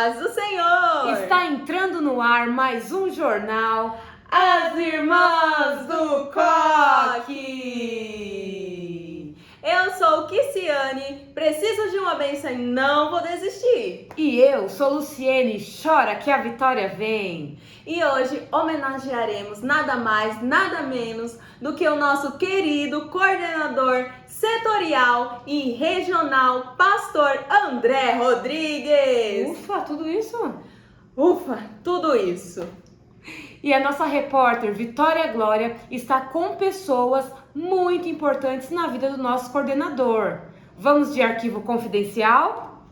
paz do Senhor! Está entrando no ar mais um jornal, As Irmãs do Coque! Eu sou Kiciane, preciso de uma bênção e não vou desistir. E eu sou Luciene, chora que a vitória vem. E hoje homenagearemos nada mais, nada menos do que o nosso querido coordenador setorial e regional, pastor André Rodrigues. Ufa, tudo isso? Ufa, tudo isso. E a nossa repórter Vitória Glória está com pessoas muito importantes na vida do nosso coordenador. Vamos de arquivo confidencial?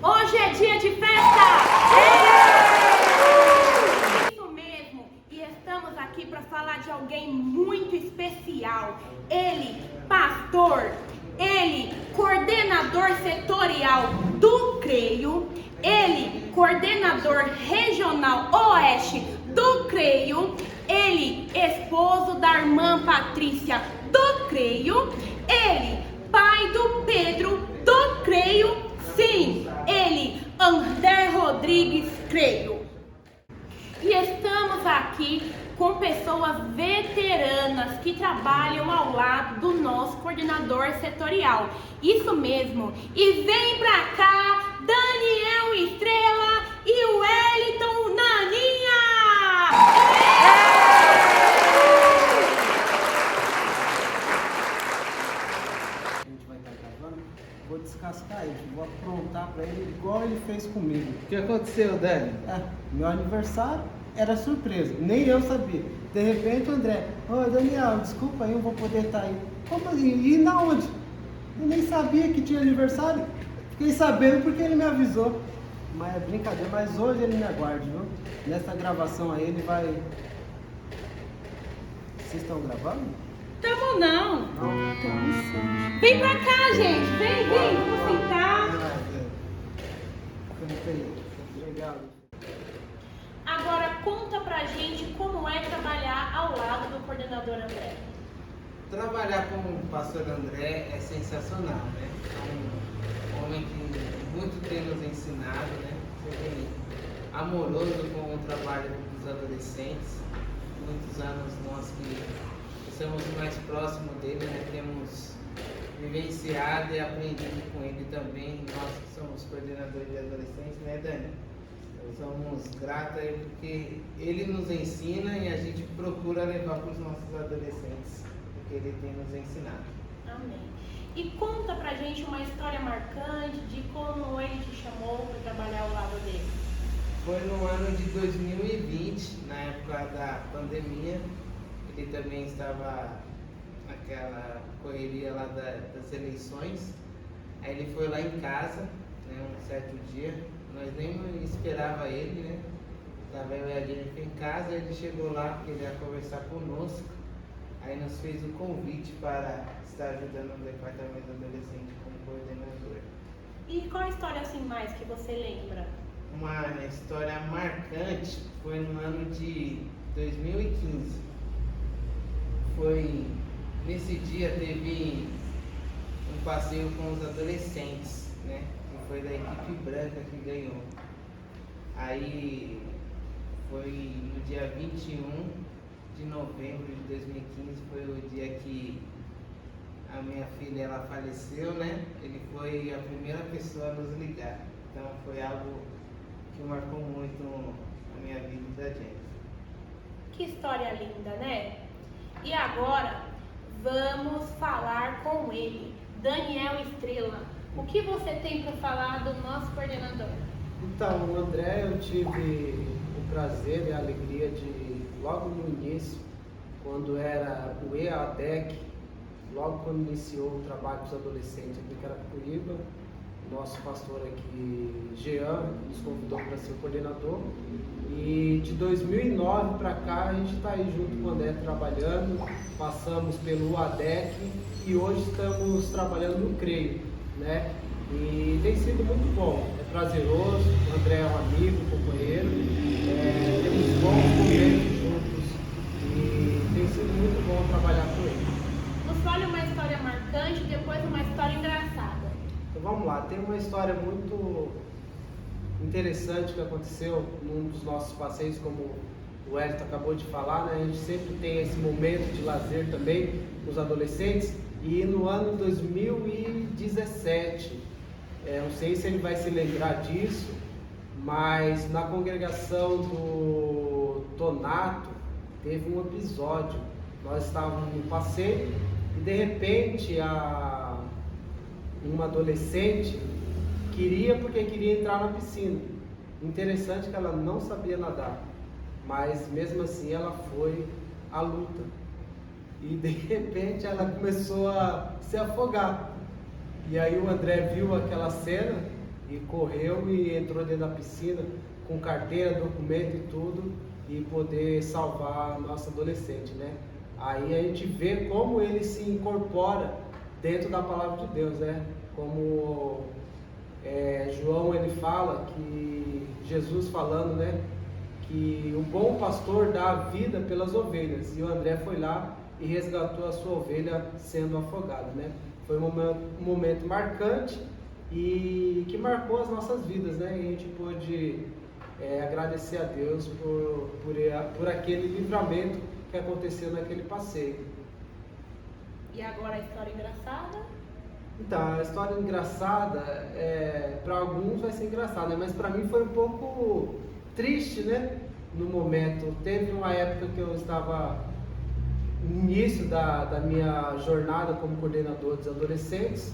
Hoje é dia de festa! Isso mesmo, e estamos aqui para falar de alguém muito especial. Ele, pastor, ele, coordenador setorial do CREIO, ele, coordenador regional oeste do CREIO, ele, esposo da irmã Patrícia do CREIO, ele, pai do Pedro do CREIO, sim, ele, André Rodrigues CREIO. E estamos aqui com pessoas veteranas que trabalham ao lado do nosso coordenador setorial. Isso mesmo. E vem pra cá Daniel Estrela e o Wellington Naninha! A gente vai estar gravando, vou descascar ele, vou aprontar pra ele igual ele fez comigo. O que aconteceu, Dani? Meu aniversário era surpresa, nem eu sabia. De repente o André, oi Daniel, desculpa aí, eu vou poder estar aí. Como assim? E na onde? Eu nem sabia que tinha aniversário. Fiquei sabendo porque ele me avisou. Mas é brincadeira, mas hoje ele me aguarde, viu? Nessa gravação aí ele vai... Vocês estão gravando? Tamo não. Não, estamos sim. Vem pra cá, gente. Vem, vamos sentar. Obrigado. Agora conta pra gente como é trabalhar ao lado do coordenador André. Trabalhar com o pastor André é sensacional, né? É um homem que muito tem nos ensinado, né? Sempre amoroso com o trabalho dos adolescentes. Muitos anos nós que estamos mais próximos dele, né? Temos vivenciado e aprendido com ele também. Nós que somos coordenadores de adolescentes, né, Dani? Somos gratos a ele porque ele nos ensina e a gente procura levar para os nossos adolescentes o que ele tem nos ensinado. Amém. E conta pra gente uma história marcante de como ele te chamou para trabalhar ao lado dele. Foi no ano de 2020, na época da pandemia, ele também estava naquela correria lá das eleições. Aí ele foi lá em casa, né, um certo dia. Nós nem esperava ele, né? Estava eu e a Jennifer em casa, ele chegou lá porque ele ia conversar conosco. Aí nos fez o convite para estar ajudando no departamento adolescente como coordenador. E qual história assim mais que você lembra? Uma história marcante foi no ano de 2015. Foi nesse dia teve um passeio com os adolescentes, né? Foi da equipe branca que ganhou. Aí foi no dia 21 de novembro de 2015, foi o dia que a minha filha ela faleceu, né? Ele foi a primeira pessoa a nos ligar. Então foi algo que marcou muito a minha vida e da gente. Que história linda, né? E agora vamos falar com ele, Daniel Estrela. O que você tem para falar do nosso coordenador? Então, o André, eu tive o prazer e a alegria de, logo no início, quando era o EADEC, logo quando iniciou o trabalho com os adolescentes aqui em Carapicuíba, o nosso pastor aqui, Jean, nos convidou para ser o coordenador. E de 2009 para cá, a gente está aí junto com o André trabalhando, passamos pelo ADEC e hoje estamos trabalhando no CREIO, né? E tem sido muito bom, é prazeroso, o André é um amigo, companheiro, temos bons momentos juntos e tem sido muito bom trabalhar com ele. Nos fale uma história marcante e depois uma história engraçada. Então vamos lá, tem uma história muito interessante que aconteceu num dos nossos passeios, como o Wellington acabou de falar, né? A gente sempre tem esse momento de lazer também com os adolescentes. E no ano 2017, não sei se ele vai se lembrar disso, mas na congregação do Tonato teve um episódio. Nós estávamos no passeio e de repente uma adolescente queria entrar na piscina. Interessante que ela não sabia nadar, mas mesmo assim ela foi à luta. E de repente ela começou a se afogar. E aí o André viu aquela cena e correu e entrou dentro da piscina com carteira, documento e tudo, e poder salvar a nossa adolescente, né? Aí a gente vê como ele se incorpora dentro da palavra de Deus, né? Como João ele fala que Jesus falando, né? Que o bom pastor dá a vida pelas ovelhas, e o André foi lá e resgatou a sua ovelha sendo afogado, né? Foi um momento marcante e que marcou as nossas vidas, né? E a gente pôde agradecer a Deus por aquele livramento que aconteceu naquele passeio. E agora a história engraçada? Então, a história engraçada, para alguns vai ser engraçada, né? Mas para mim foi um pouco triste, né? No momento. Teve uma época que eu estava no início da minha jornada como coordenador dos adolescentes.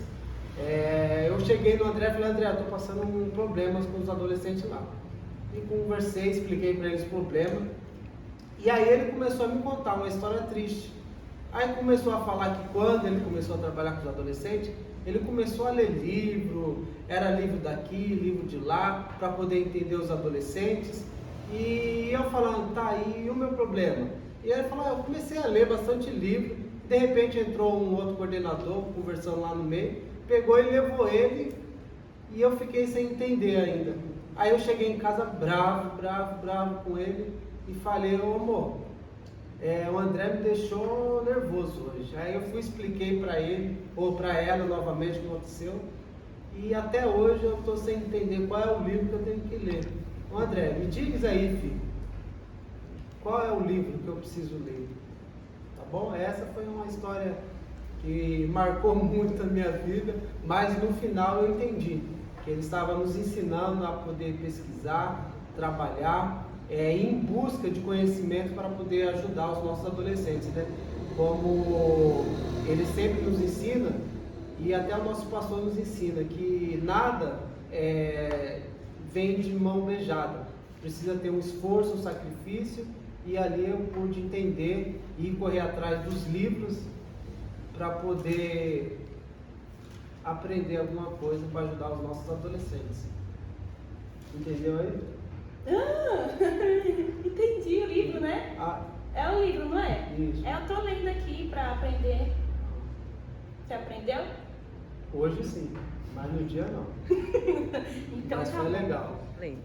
Eu cheguei no André e falei: André, estou passando problemas com os adolescentes lá. E conversei, expliquei para eles o problema. E aí ele começou a me contar uma história triste. Aí começou a falar que quando ele começou a trabalhar com os adolescentes, ele começou a ler livro, era livro daqui, livro de lá, para poder entender os adolescentes. E eu falando: tá, e o meu problema? E ele falou: eu comecei a ler bastante livro, de repente entrou um outro coordenador, conversando lá no meio, pegou e levou ele, e eu fiquei sem entender ainda. Aí eu cheguei em casa bravo com ele, e falei: ô amor, o André me deixou nervoso hoje. Aí eu expliquei para ele, ou para ela novamente o que aconteceu, e até hoje eu estou sem entender qual é o livro que eu tenho que ler. Ô André, me diz aí, filho, qual é o livro que eu preciso ler? Tá bom? Essa foi uma história que marcou muito a minha vida, mas no final eu entendi que ele estava nos ensinando a poder pesquisar, trabalhar, em busca de conhecimento para poder ajudar os nossos adolescentes, né? Como ele sempre nos ensina, e até o nosso pastor nos ensina, que nada vem de mão beijada, precisa ter um esforço, um sacrifício, e ali eu pude entender e correr atrás dos livros para poder aprender alguma coisa para ajudar os nossos adolescentes. Entendeu aí? Entendi o livro, né? É o livro, não é? Isso. Eu tô lendo aqui para aprender. Você aprendeu? Hoje sim, mas no dia não. Então mas tá foi bom. legal.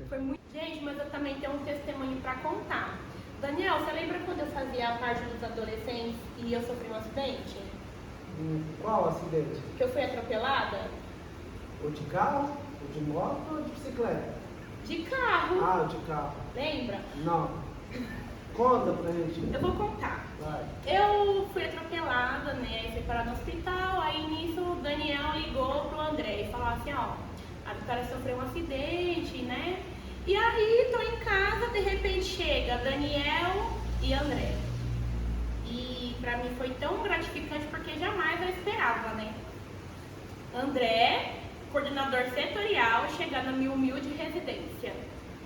Foi muito... Gente, mas eu também tenho um testemunho para contar. Daniel, você lembra quando eu fazia a parte dos adolescentes e eu sofri um acidente? Qual acidente? Que eu fui atropelada? O de carro? O de moto ou de bicicleta? De carro. Ah, o de carro. Lembra? Não. Conta pra gente. Eu vou contar. Vai. Eu fui atropelada, né? Fui parar no hospital. Aí nisso o Daniel ligou pro André e falou assim: ó, a Vitória sofreu um acidente, né? E aí tô em casa, de repente chega Daniel e André. E pra mim foi tão gratificante porque jamais eu esperava, né? André, coordenador setorial, chegando na minha humilde residência,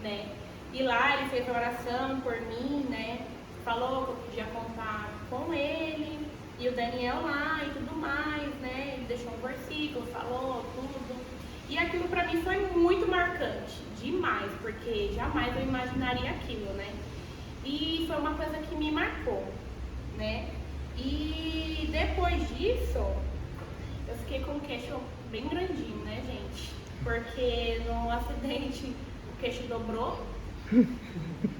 né? E lá ele fez oração por mim, né? Falou que eu podia contar com ele, e o Daniel lá e tudo mais, né? Ele deixou um versículo, falou tudo. E aquilo pra mim foi muito marcante, demais, porque jamais eu imaginaria aquilo, né? E foi uma coisa que me marcou, né? E depois disso, eu fiquei com o queixo bem grandinho, né, gente? Porque no acidente o queixo dobrou.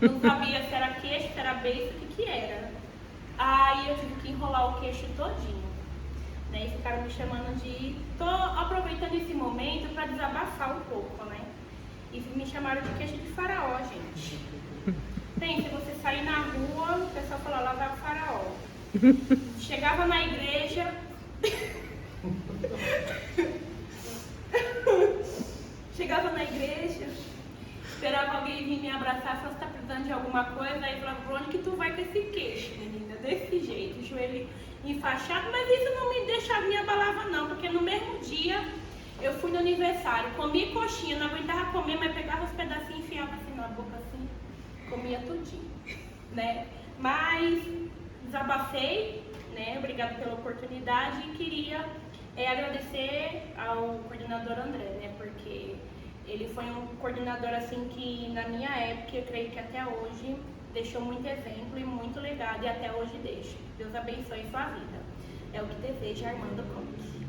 Não sabia se era queixo, se era beiço, o que era. Aí eu tive que enrolar o queixo todinho, né? E ficaram me chamando de... Tô aproveitando esse momento para desabafar um pouco, né? E me chamaram de queixa de faraó, gente. Tem, se você sair na rua, o pessoal fala, lá vai o faraó. Chegava na igreja... Chegava na igreja, esperava alguém vir me abraçar, falava, você tá precisando de alguma coisa? Aí falava, pra onde que tu vai com esse queixo, menina? Desse jeito, joelho enfaixado, mas isso não me deixava, me abalava não, porque no mesmo dia eu fui no aniversário, comi coxinha, não aguentava comer, mas pegava os pedacinhos e enfiava assim na boca, assim, comia tudinho, né? Mas desabafei, né? Obrigada pela oportunidade e queria agradecer ao coordenador André, né? Porque ele foi um coordenador assim que na minha época, eu creio que até hoje, deixou muito exemplo e muito legado e até hoje deixa. Deus abençoe sua vida. É o que deseja Armando Conte.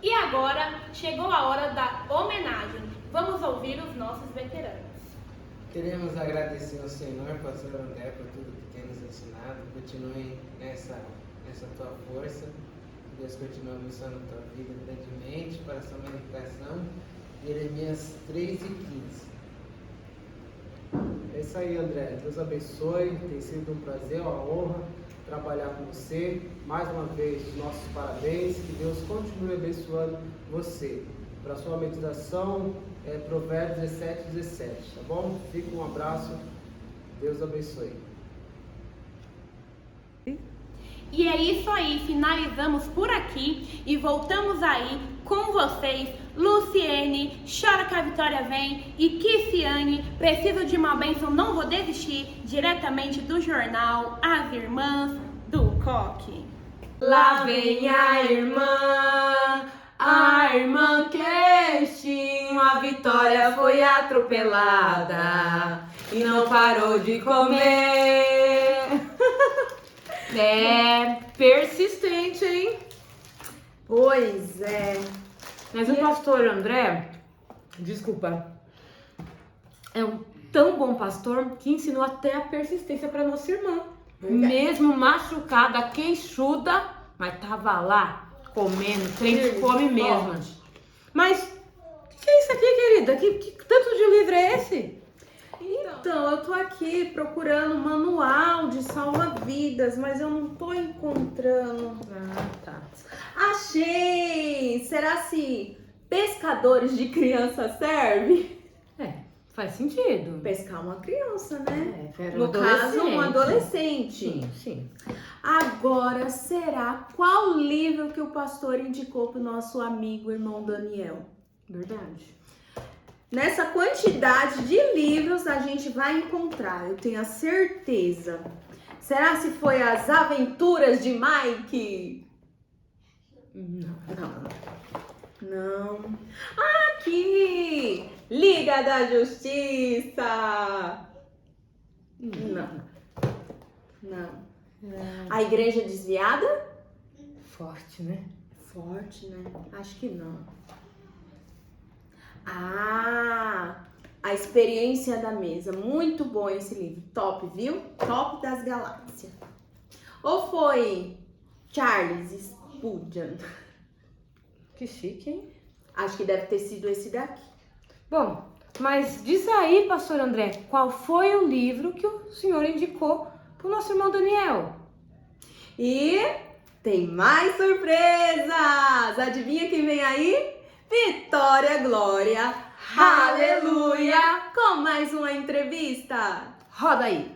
E agora chegou a hora da homenagem. Vamos ouvir os nossos veteranos. Queremos agradecer ao Senhor, pastor André, por tudo que tem nos ensinado. Continue nessa tua força. Deus continua abençoando a tua vida grandemente para a sua meditação. Jeremias 3:15. É isso aí, André. Deus abençoe. Tem sido um prazer, uma honra trabalhar com você. Mais uma vez, nossos parabéns. Que Deus continue abençoando você. Para a sua meditação, Provérbios 17:17. Tá bom? Fica um abraço. Deus abençoe. E é isso aí, finalizamos por aqui e voltamos aí com vocês, Luciene, Chora que a Vitória Vem e Kiciane, Preciso de uma Bênção, Não Vou Desistir, diretamente do jornal As Irmãs do Coque. Lá vem a irmã queixinho, a Vitória foi atropelada e não parou de comer. É persistente, hein? Pois é. Mas o pastor André, desculpa, é um tão bom pastor que ensinou até a persistência para nossa irmã. Verdade. Mesmo machucada, queixuda, mas tava lá comendo, trem de fome mesmo. Mas o que é isso aqui, querida? Que tanto de livro é esse? Então, eu tô aqui procurando um manual de salva-vidas, mas eu não tô encontrando. Ah, tá. Achei! Será se pescadores de criança serve? É, faz sentido. Pescar uma criança, né? Era No caso, um adolescente. Sim, sim. Agora, será qual livro que o pastor indicou pro nosso amigo irmão Daniel? Verdade. Nessa quantidade de livros a gente vai encontrar, eu tenho a certeza. Será se foi As Aventuras de Mike? Não. Aqui! Liga da Justiça! Não. A Igreja Desviada? Forte, né? Forte, né? Acho que não. A Experiência da Mesa. Muito bom esse livro. Top, viu? Top das galáxias. Ou foi Charles Spurgeon? Que chique, hein? Acho que deve ter sido esse daqui. Bom, mas diz aí, pastor André, qual foi o livro que o senhor indicou pro nosso irmão Daniel? E tem mais surpresas! Adivinha quem vem aí? Vitória, glória, aleluia! Com mais uma entrevista. Roda aí.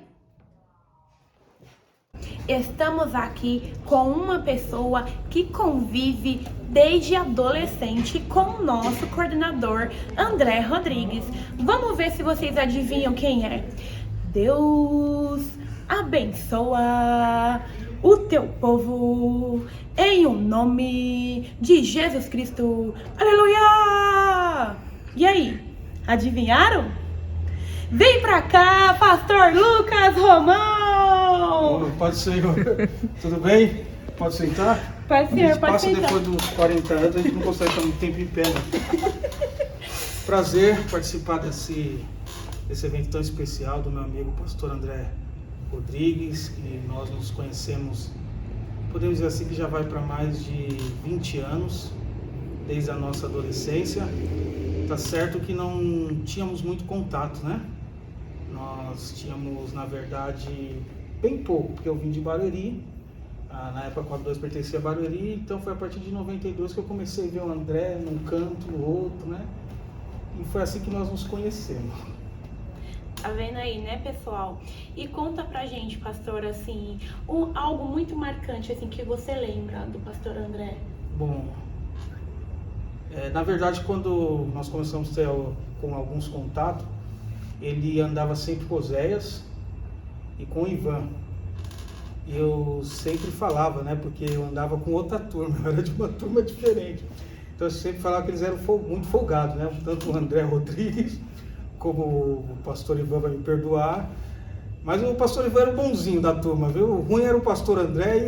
Estamos aqui com uma pessoa que convive desde adolescente com o nosso coordenador André Rodrigues. Vamos ver se vocês adivinham quem é. Deus abençoa o teu povo em o nome de Jesus Cristo. Aleluia! E aí, adivinharam? Vem pra cá, pastor Lucas Romão! Pode ser, tudo bem? Pode sentar? Pode ser, pode Passa sentar. depois dos 40 anos, a gente não consegue estar muito tempo em pé. Né? Prazer participar desse evento tão especial do meu amigo pastor André Rodrigues, que nós nos conhecemos, podemos dizer assim, que já vai para mais de 20 anos, desde a nossa adolescência. Tá certo que não tínhamos muito contato, né? Nós tínhamos, na verdade, bem pouco, porque eu vim de Barueri. Na época, a 42 pertencia a Barueri, então foi a partir de 92 que eu comecei a ver o André num canto, no outro, né? E foi assim que nós nos conhecemos. Tá vendo aí, né, pessoal? E conta pra gente, pastor, assim, algo muito marcante, assim, que você lembra do pastor André. Bom, na verdade, quando nós começamos a ter com alguns contatos, ele andava sempre com Oséias e com o Ivan. E eu sempre falava, né, porque eu andava com outra turma, eu era de uma turma diferente. Então eu sempre falava que eles eram muito folgados, né? Tanto o André Rodrigues, como o pastor Ivan vai me perdoar. Mas o pastor Ivan era o bonzinho da turma, viu? O ruim era o pastor André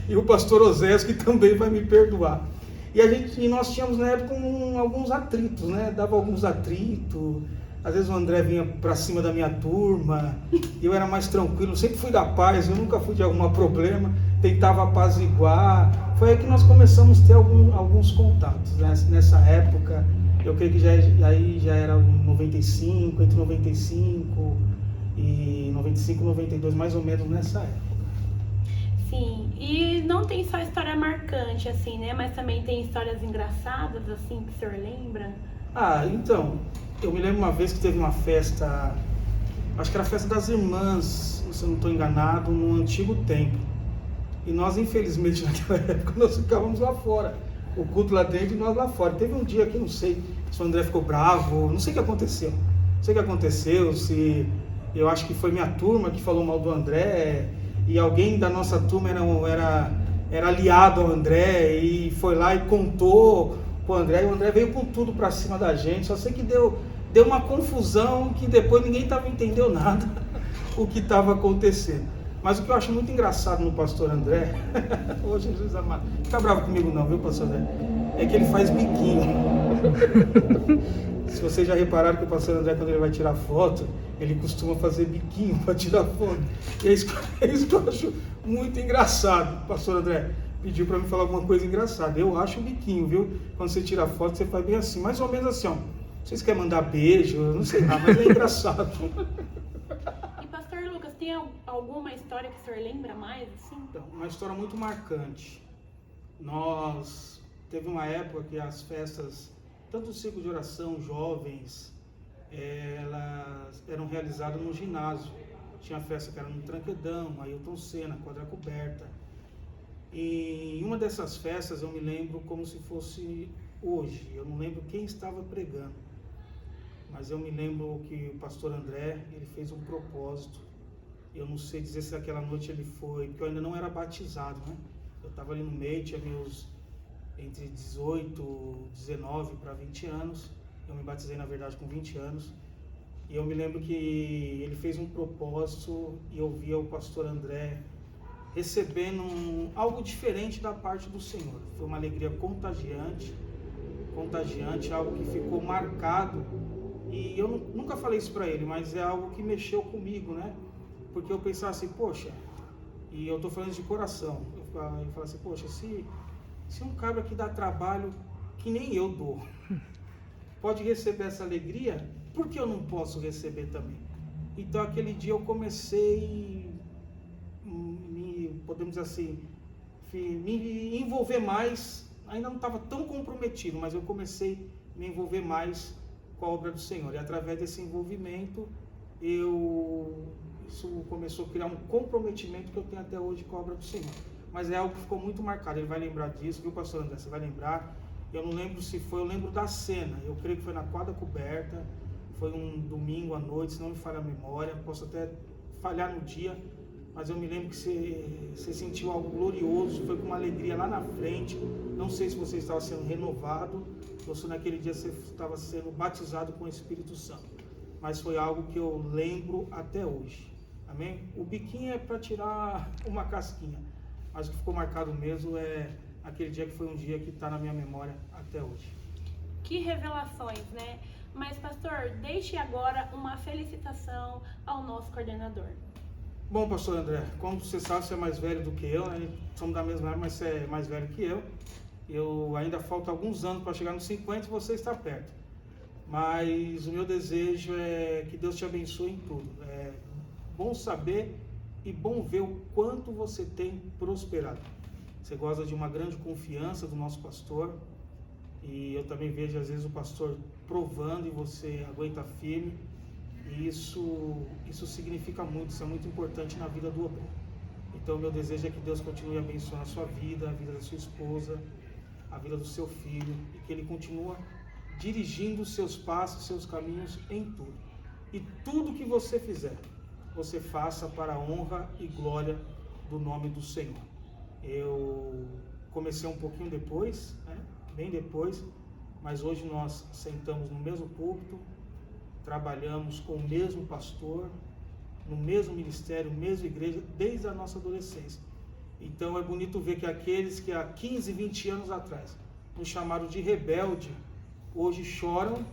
e o pastor Oséias, que também vai me perdoar. E nós tínhamos na época alguns atritos, né? Dava alguns atritos. Às vezes o André vinha pra cima da minha turma, e eu era mais tranquilo, sempre fui da paz, eu nunca fui de algum problema, tentava apaziguar. Foi aí que nós começamos a ter alguns contatos, né? Nessa época. Eu creio que já era 95, entre 95 e 95, 92, mais ou menos nessa época. Sim, e não tem só história marcante, assim, né? Mas também tem histórias engraçadas, assim, que o senhor lembra? Então, eu me lembro uma vez que teve uma festa, acho que era a festa das irmãs, se eu não estou enganado, no antigo templo. E nós, infelizmente, naquela época, nós ficávamos lá fora. O culto lá dentro e nós lá fora. Teve um dia que não sei se o André ficou bravo, não sei o que aconteceu. Se eu acho que foi minha turma que falou mal do André, e alguém da nossa turma era aliado ao André e foi lá e contou pro André, e o André veio com tudo pra cima da gente. Só sei que deu uma confusão que depois ninguém entendeu nada o que estava acontecendo. Mas o que eu acho muito engraçado no pastor André, ô Jesus amado, não fica bravo comigo não, viu, pastor André? É que ele faz biquinho. Se vocês já repararam que o pastor André, quando ele vai tirar foto, ele costuma fazer biquinho para tirar foto. E é isso que eu acho muito engraçado. O pastor André pediu para mim falar alguma coisa engraçada. Eu acho o biquinho, viu? Quando você tira foto, você faz bem assim, mais ou menos assim, ó. Vocês querem mandar beijo, não sei lá, mas é engraçado. Pastor Lucas, tem alguma história que o senhor lembra mais, assim? Então, uma história muito marcante. Teve uma época que as festas, tanto o ciclo de oração, jovens, elas eram realizadas no ginásio. Tinha festa que era no Tranquedão, Ailton Senna, Quadra Coberta. E em uma dessas festas eu me lembro como se fosse hoje. Eu não lembro quem estava pregando, mas eu me lembro que o pastor André, ele fez um propósito. Eu não sei dizer se aquela noite ele foi, porque eu ainda não era batizado, né? Eu estava ali no meio, tinha meus entre 18, 19 para 20 anos. Eu me batizei, na verdade, com 20 anos. E eu me lembro que ele fez um propósito e eu via o pastor André recebendo algo diferente da parte do Senhor. Foi uma alegria contagiante, algo que ficou marcado. E eu nunca falei isso para ele, mas é algo que mexeu comigo, né? Porque eu pensava assim, poxa, e eu estou falando de coração, eu falava assim, poxa, se um cabra que dá trabalho, que nem eu dou, pode receber essa alegria, por que eu não posso receber também? Então aquele dia eu comecei, podemos dizer assim, me envolver mais, ainda não estava tão comprometido, mas eu comecei a me envolver mais com a obra do Senhor. E através desse envolvimento, isso começou a criar um comprometimento que eu tenho até hoje com a obra do Senhor. Mas é algo que ficou muito marcado, ele vai lembrar disso, viu, pastor André? Você vai lembrar. Eu não lembro se foi, eu lembro da cena, eu creio que foi na Quadra Coberta, foi um domingo à noite, se não me falha a memória, posso até falhar no dia, mas eu me lembro que você sentiu algo glorioso, foi com uma alegria lá na frente. Não sei se você estava sendo renovado, ou se naquele dia você estava sendo batizado com o Espírito Santo, mas foi algo que eu lembro até hoje, amém? O biquinho é para tirar uma casquinha, mas o que ficou marcado mesmo é aquele dia que foi um dia que está na minha memória até hoje. Que revelações, né? Mas, pastor, deixe agora uma felicitação ao nosso coordenador. Bom, pastor André, como você sabe, você é mais velho do que eu, né? Somos da mesma época, mas você é mais velho que eu. Ainda falta alguns anos para chegar nos 50 e você está perto. Mas o meu desejo é que Deus te abençoe em tudo. É bom saber e bom ver o quanto você tem prosperado. Você goza de uma grande confiança do nosso pastor. E eu também vejo às vezes o pastor provando e você aguenta firme. E isso significa muito, isso é muito importante na vida do obreiro. Então meu desejo é que Deus continue abençoando a sua vida, a vida da sua esposa, a vida do seu filho, e que Ele continue dirigindo os seus passos, seus caminhos em tudo. E tudo que você fizer, você faça para a honra e glória do nome do Senhor. Eu comecei um pouquinho depois, né? Bem depois, mas hoje nós sentamos no mesmo púlpito, trabalhamos com o mesmo pastor, no mesmo ministério, mesma igreja, desde a nossa adolescência. Então é bonito ver que aqueles que há 15, 20 anos atrás nos chamaram de rebelde, hoje choram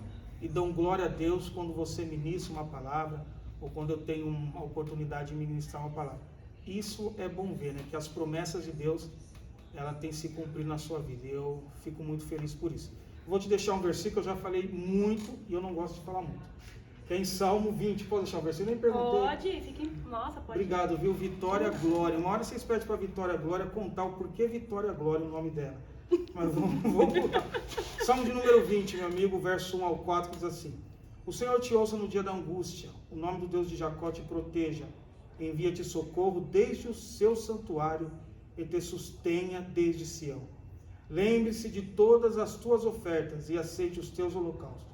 e dão glória a Deus quando você ministra uma palavra, ou quando eu tenho uma oportunidade de ministrar uma palavra. Isso é bom ver, né? Que as promessas de Deus, ela tem se cumprido na sua vida, e eu fico muito feliz por isso. Vou te deixar um versículo que eu já falei muito, e eu não gosto de falar muito. Que é em Salmo 20, pode deixar um versículo? Nem perguntei. Pode, fique... Nossa, pode. Obrigado, viu? Vitória Glória. Uma hora vocês pedem para Vitória Glória contar o porquê Vitória Glória, o nome dela. Mas vou pular. Salmo de número 20, meu amigo, verso 1 ao 4, diz assim: O Senhor te ouça no dia da angústia, o nome do Deus de Jacó te proteja, envia-te socorro desde o seu santuário e te sustenha desde Sião. Lembre-se de todas as tuas ofertas e aceite os teus holocaustos.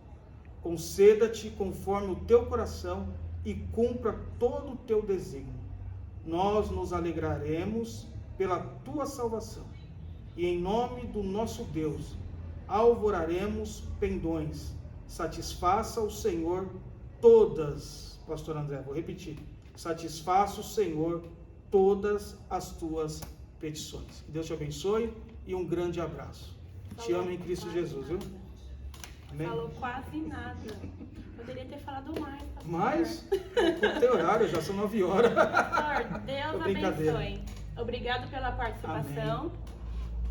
Conceda-te conforme o teu coração e cumpra todo o teu desígnio. Nós nos alegraremos pela tua salvação, e em nome do nosso Deus alvoraremos pendões. Satisfaça o Senhor todas, pastor André, vou repetir, satisfaça o Senhor todas as tuas petições. Que Deus te abençoe e um grande abraço. Te amo em Cristo Jesus, viu? Amém? Falou quase nada. Poderia ter falado mais, pastor. Mas, o teu horário, já são 9 horas. Pastor, Deus Brincadeira. abençoe. Obrigado pela participação. Amém.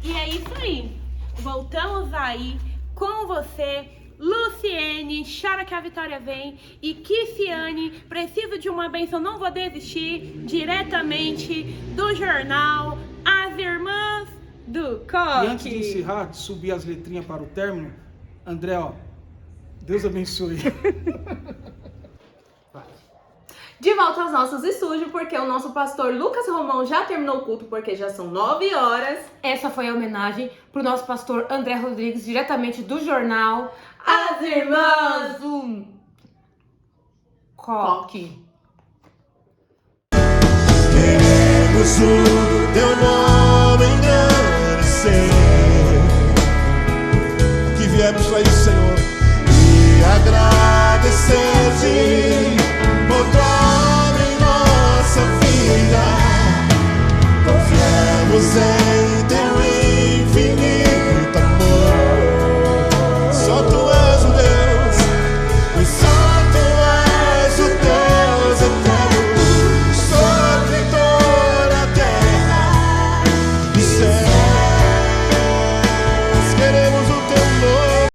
E é isso aí. Voltamos aí com você, Luciene, chora que a vitória vem, e Kiciane, preciso de uma bênção, não vou desistir, diretamente do jornal As Irmãs do Coque. E antes de encerrar, de subir as letrinhas para o término, André, ó, Deus abençoe. De volta aos nossos estúdios, porque o nosso pastor Lucas Romão já terminou o culto, porque já são 9 horas. Essa foi a homenagem para o nosso pastor André Rodrigues, diretamente do jornal As Irmãs do Coque. Queremos o teu nome.